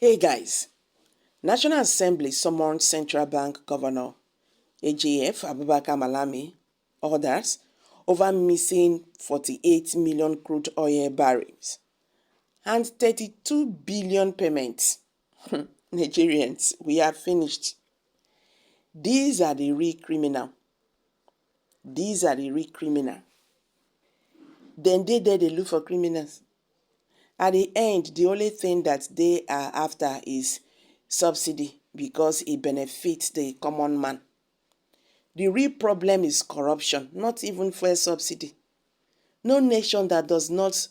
Hey guys, National Assembly summoned Central Bank Governor AGF Abubakar Malami, others, over missing 48 million crude oil barrels and 32 billion payments. Nigerians, we are finished. These are the real criminal. These are the real criminal. Then they look for criminals. At the end, the only thing that they are after is subsidy because it benefits the common man. The real problem is corruption, not even fuel subsidy. No nation that does not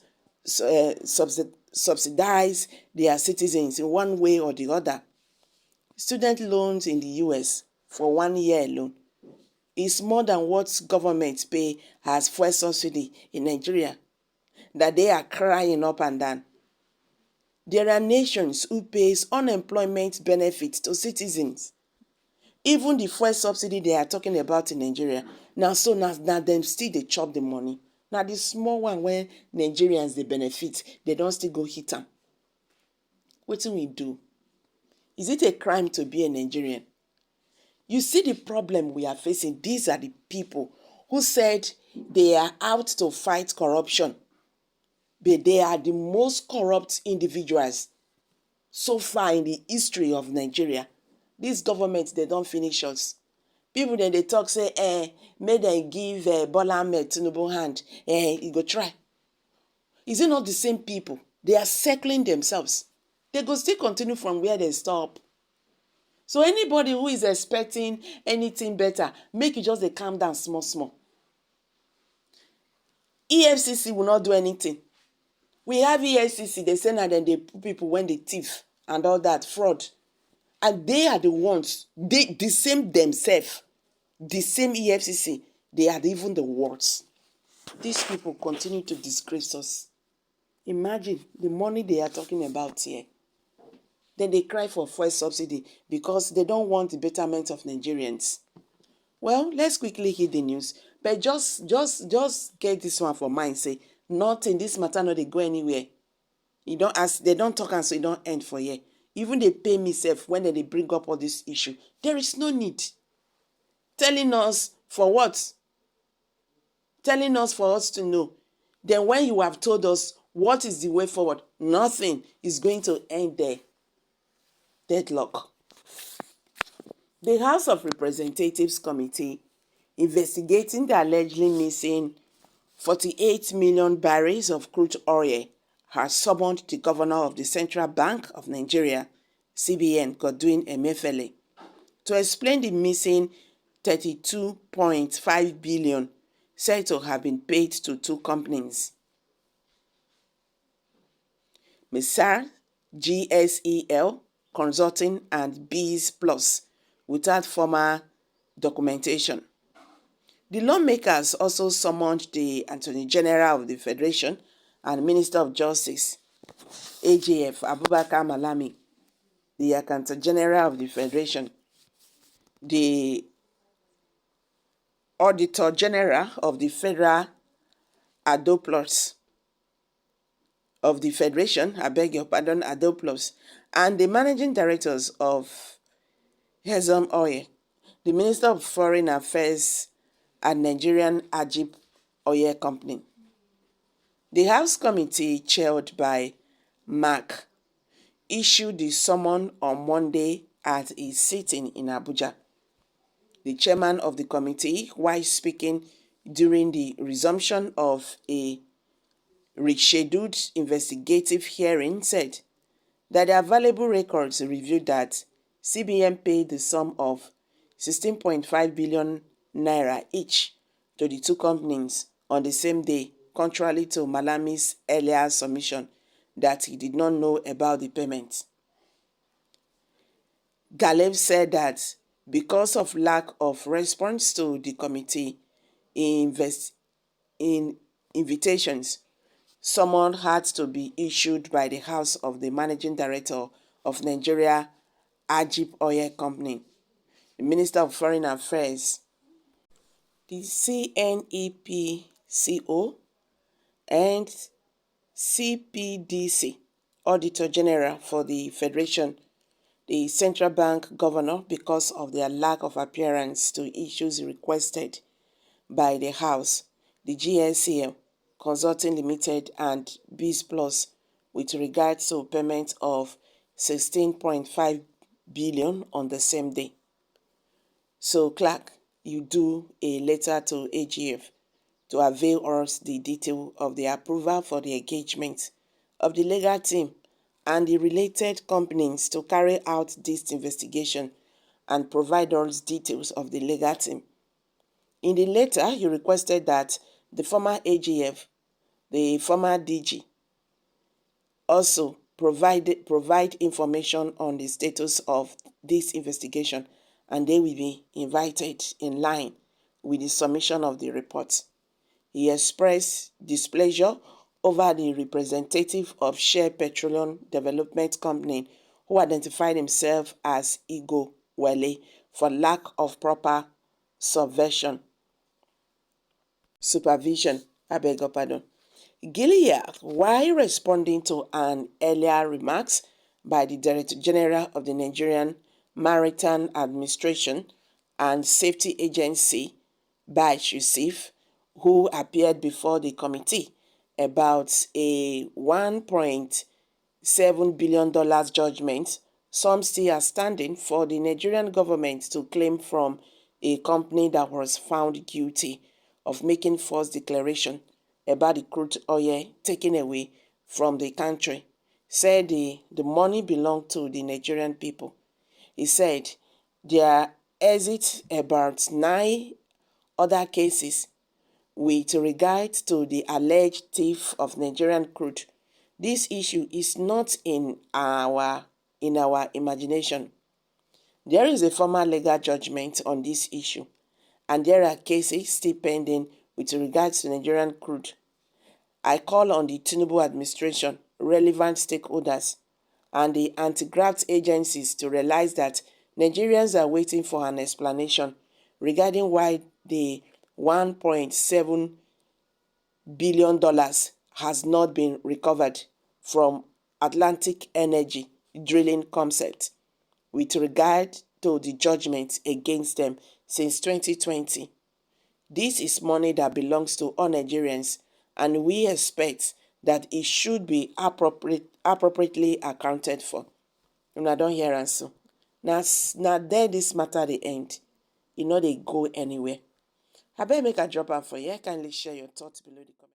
subsidize their citizens in one way or the other. Student loans in the US for 1 year alone is more than what government pay as fuel subsidy in Nigeria, that they are crying up and down. There are nations who pays unemployment benefits to citizens. Even the fuel subsidy they are talking about in Nigeria, now them still they chop the money. Now the small one where Nigerians they benefit, they don't still go hit them. What do we do? Is it a crime to be a Nigerian? You see the problem we are facing. These are the people who said they are out to fight corruption, but they are the most corrupt individuals so far in the history of Nigeria. This government, they don't finish us. People then they talk, say, may they give Bola Ahmed Tinubu hand, he go try. Is it not the same people? They are circling themselves. They go still continue from where they stop. So anybody who is expecting anything better, make you just they calm down small. EFCC will not do anything. We have EFCC, they say now then they put people when they thief and all that, fraud. And they are the ones, the same themselves, the same EFCC, they are even the worst. These people continue to disgrace us. Imagine the money they are talking about here. Then they cry for fuel subsidy because they don't want the betterment of Nigerians. Well, let's quickly hit the news. But just get this one for mind. Say, nothing, this matter no they go anywhere. You don't ask, they don't talk and so it don't end for here. Even they pay me self when they bring up all this issue. There is no need. Telling us for what? Telling us for us to know. Then when you have told us what is the way forward, nothing is going to end there. Deadlock. The House of Representatives Committee investigating the allegedly missing 48 million barrels of crude oil has summoned the governor of the Central Bank of Nigeria, CBN, Godwin Emefiele, to explain the missing 32.5 billion said to have been paid to two companies. Mr. GSEL Consulting and Bees Plus, without formal documentation. The lawmakers also summoned the Attorney General of the Federation and Minister of Justice, AGF Abubakar Malami, the Accountant General of the Federation, the Auditor General of the Federal Adoplos of the Federation, Adoplos, and the Managing Directors of Hezom Oil, the Minister of Foreign Affairs and Nigerian Ajib Oil Company. The House Committee, chaired by Mark, issued the summon on Monday at a sitting in Abuja. The chairman of the committee, while speaking during the resumption of a rescheduled investigative hearing, said that the available records revealed that CBN paid the sum of 16.5 billion naira each to the two companies on the same day, contrary to Malami's earlier submission that he did not know about the payment. Galev said that because of lack of response to the committee invitations, summons had to be issued by the House of the Managing Director of Nigeria Ajib Oil Company, the Minister of Foreign Affairs, the CNEPCO, and CPDC Auditor General for the Federation, the Central Bank Governor, because of their lack of appearance to issues requested by the House, the GSCL, Consulting Limited, and Biz Plus with regard to payment of 16.5 billion on the same day. So, clerk, you do a letter to AGF to avail us the detail of the approval for the engagement of the legal team and the related companies to carry out this investigation and provide us details of the legal team. In the letter, you requested that the former AGF, the former DG, also provide information on the status of this investigation, and they will be invited in line with the submission of the report. He expressed displeasure over the representative of Share Petroleum Development Company who identified himself as Igo Wale for lack of proper supervision. Gilead, while responding to an earlier remarks by the Director General of the Nigerian Maritime Administration and Safety Agency, Bash Yusuf, who appeared before the committee about a $1.7 billion judgment, some still are standing for the Nigerian government to claim from a company that was found guilty of making false declaration about the crude oil taken away from the country, said the money belonged to the Nigerian people. He said there exists about 9 other cases with regard to the alleged theft of Nigerian crude. This issue is not in our imagination. There is a formal legal judgment on this issue, and there are cases still pending with regards to Nigerian crude. I call on the Tinubu administration, relevant stakeholders, and the anti-graft agencies to realize that Nigerians are waiting for an explanation regarding why the $1.7 billion has not been recovered from Atlantic Energy drilling concept with regard to the judgment against them since 2020. This is money that belongs to all Nigerians, and we expect that it should be appropriately accounted for. Una don hear am so. Na there this matter dey end. E no dey go anywhere. Abeg make I drop am for here. Kindly share your thoughts below the comment.